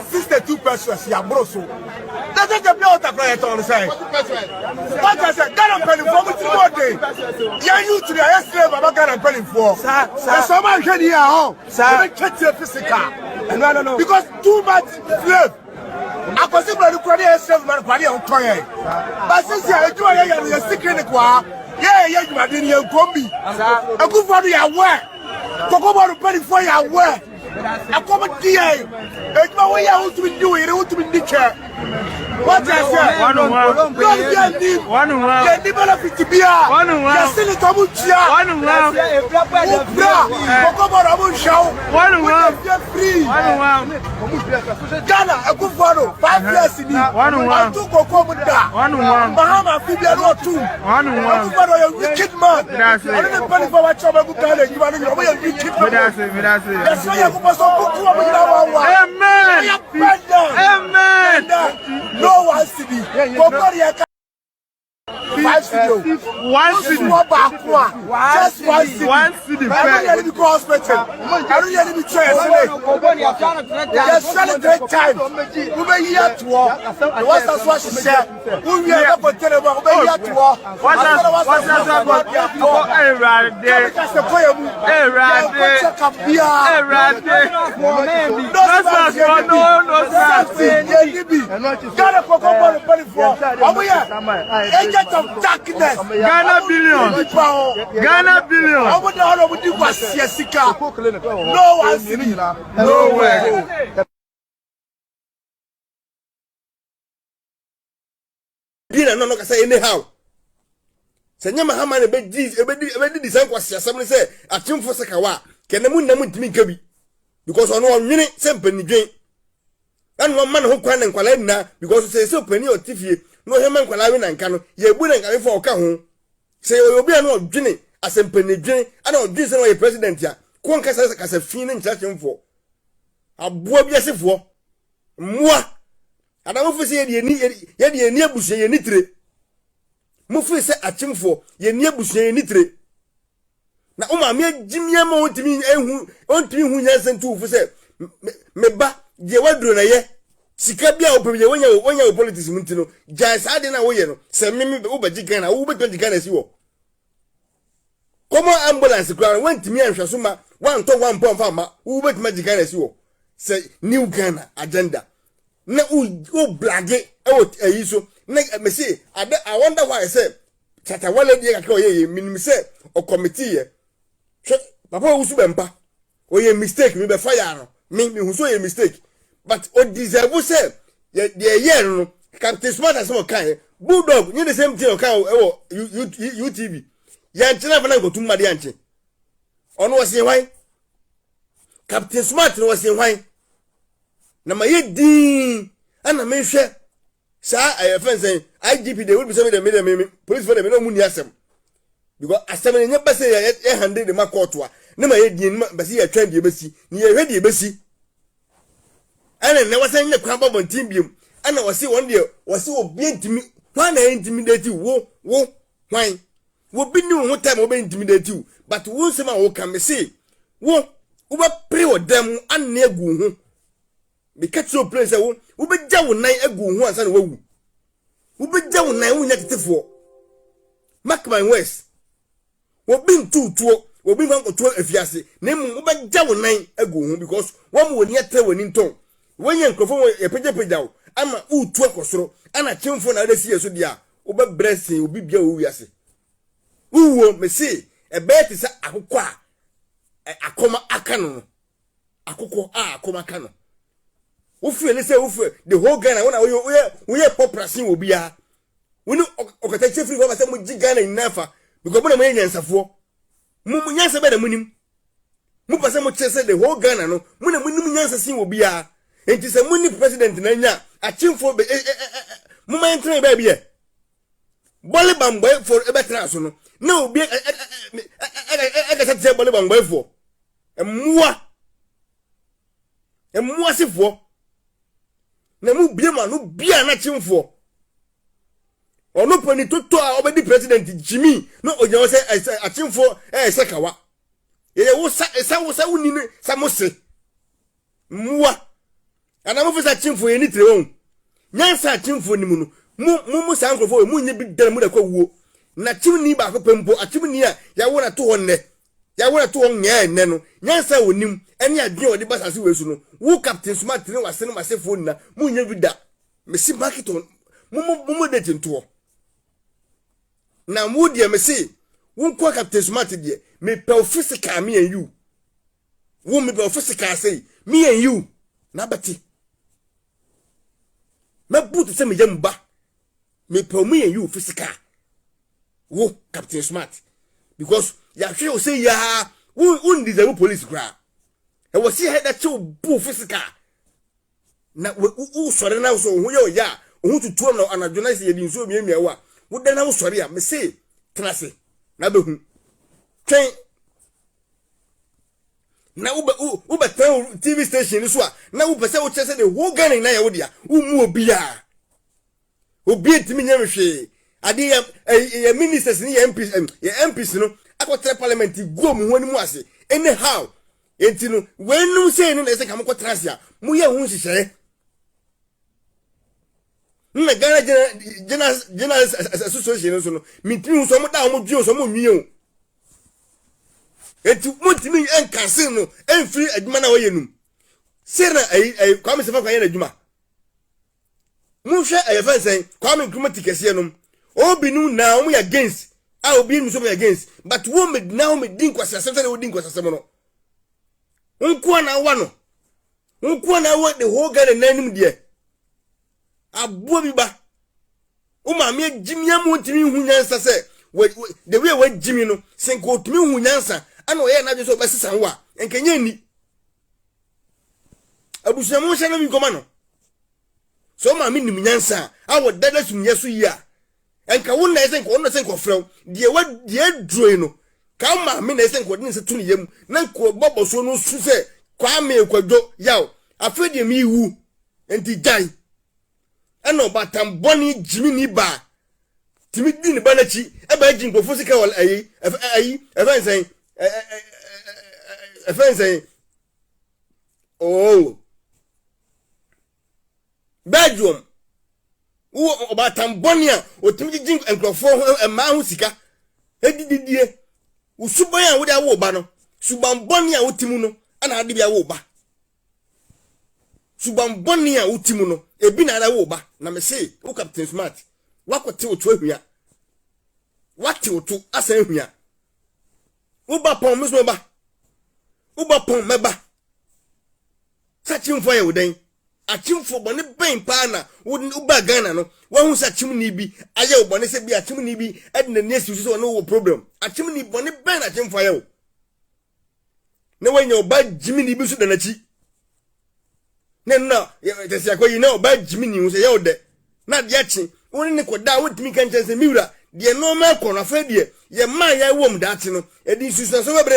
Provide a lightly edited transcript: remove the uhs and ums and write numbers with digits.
62 persons. Yeah, bro. So that's just the blow that I on the side. What I said, God, I'm penning for which more day. Yeah, you to the yesterday, but God, I'm penning for. Sir, someone can hear home. Sir, catch your physical. No. Because too much slave. I was able to credit yourself, man, party on fire. But since you're doing your secret, yeah, you are in your combi. A good for your work. Talk about the penny for your work. I come at the end. It's my way out to be doing it, to be the chair. What I said, one on one, yeah, develop to be one on one, still a mucha, one on one, one on one, free, one on one, Ghana, a good photo, 5 years in one on one, two Cocomuda, one on one, Bahama, Fibia, or two, one on one, a wicked man. I didn't pay for what trouble you are a wicked man. That's why you must put amen. No one city. One city. Just one city. One city. I don't need to go hospital. I don't need to be traced. There's 3 times. We may hear to walk. What's that what she said? We are not going to tell about we hear to walk. What's that about? Of darkness, Ghana billion. Ghana billion. I would not know what you was Jessica. No one city. Nowhere. Dina no say anyhow. Senya mahama ne be design kwase asem say atimfo sekawa kenemu namu ntimi kabi because ono onwene se mpanidwen anu man ho kwa ne nkwala nna because say pani otifie no heman kwala we nanka no ye bu nanka we for oka ho say obi anu odwene asempani ana odwene se no ye president ya ko nka say kasa fi ne nkyachemfo aboa bi asefo moa adamu fi se ye ni abusu ye ni tire mu fi se achemfo ye ni abusu ye ni tire na o ma me agimia ma ontimi hu nyansen tu fu se me ba je wadro na ye sika bia opemye wonya politics muntino jais ade na woye no se me ubaji Ghana wo betonji Ghana si wo komo ambulance kra wantimi anhwe so ma wanto 1.5 ma wo betima Ghana si wo se new Ghana agenda na u blage eyi so na me say I wonder why I say tata wale die kakra oye minim say o committee ye papa wo su bempa oye mistake me be fire no me hu so ye mistake but o deserve say the year no Captain Smart as some kind Bulldog you the same thing o kan UTV ya nchina fa na go tumma de anche ono wase hwan Captain Smart no wase hwan na ma yedi ana me hwe sa fence IGP they will be saying the police for them no muni asem because asem nya bese ya handle the court wa na ma yedi ma bese ya twan de besi ni ya hwe de besi ana ne wase nya kwan babo team biem ana wase won de wase obi ntimi hwan na intimidate wo hwan wo bi ni wo time wo be intimidate you but wo sema wo kan me say wo ba pray wo dem an egu ho be catch your place wo be gya wo nan egu ho ansa na wawu wo be gya wo nan wo nya tetefo mark my words wo bi ntutuo wo bi nkoto afiase na mu wo be gya wo nan egu ho because wo mo woni atre woni nton wonye nkrofo wo epegepegya wo ama utu akosoro ana chemfo na adesi yeso dia wo be blessing obi bia wo wiase wo me say e be ti sa akokọ a akoma akano akokọ a akoma akano wo feel say wo feel the whole Ghana wona wo population wo bia woni okata chefri ko ba say mo gi Ghana inafa because mo na mo nyansafo mo nyansa be da munim mo pase mo chese the whole Ghana no mo na munim nyansa sin wo bia enti say mo ni president na nya achimfo be mo man train ba bia bole bamboy for e betra so no na obi e ga say bole bamboy for emua sifo na mu bia ma no bia na chimfo ono pani toto a obedi president Jimmy no onya wo say achimfo sekawa ye wo sa wo ni sa mo se mua ana mo fisa chimfo ye ni tire won nyansa chimfo ni mu no mu sa nkrofo mu nye bi dan mu da kwa wuo na chimni ba ko pempo achimni a ya wona to wonne ya wona to won nye ne no nyansa wonim ene adwen odi basase wesu no wo captain smart ne wase no masefo na mu nye bi da me si market on mu de tinto na mu de me si wo ko captain smart de me pe physical me and you wo me pe physical say me and you na bati me boot say me jamba me pe me and you physical wo captain smart because ya hwe say ya wo deserve police cra e wo see head that you bu physical na wo sore na so ho ye ya ho tutu na anadwona se ye din so miamia wa wo da na wo sore a me say tenase na be hu twen na ube TV station so a na ube se wo chese de wo gane na ya wo dia wo mu obi a obi ntimi nya mhwe ade ya ministers ni ya MPs no akotre parliament go mu ho ni mu ase anyhow enti no wenu say no na se kam ko transia mu ye hu hihye na Ghana general association so no mitimi so mo da mo dwi so mo nwie o enti mutimi enkase no enfiri adwuma na woyenum sera kwame sefa kwa yana adwuma mu hwe ayefansen kwame nkrumati kese no obinu na omu against obi nu so me against but wo me now me din kwasa asem wo din kwasa asem no nko na wa no nko na wa the whole Ghana nanim de abo bi ba o ma me jimia mu ntimi hu nyansa se the way we jimi no senko otimi hu nyansa ana oye na je so be sesan wa enkenye ni abusuya mo hye na mi koma no so ma me nim nyansa awo dada sumye so yi a enka wo na senko ono senko frew de droi no ka ma me na senko din se tunu yam na ko bobo so no su se kwa me kwadwo yaw afede mi wu enti dai eno batam boni jimi ni ba timi din ba na chi e ba jin kofo sika wal ayi efensen oh bedroom wo batam boni a otimi jin enkrofo ma hu sika edididie usuban a wo da wo ba no suban boni a wotimu no ana ade bia wo ba suban boni a wotimu no ebi na da wo ba na me say wo captain smart wakote otu ahua wate otu asan ahua wo ba pon meso ba wo ba pon meba sachimfo ye wodan achimfo bone ben pa na wo ba Ghana no wo hu sachimni bi aye wo bone se bi achimni bi edna nesi so no wo problem achimni bone ben achimfo ye wo ne wanya oba jimini bi so da na chi ne na te se akoyi na oba jimini wo se ye wo de na de achi woni ne koda wotimi kan chense miwura de no ma kono afa de ye man ya wo mdaate no edi susu so bebre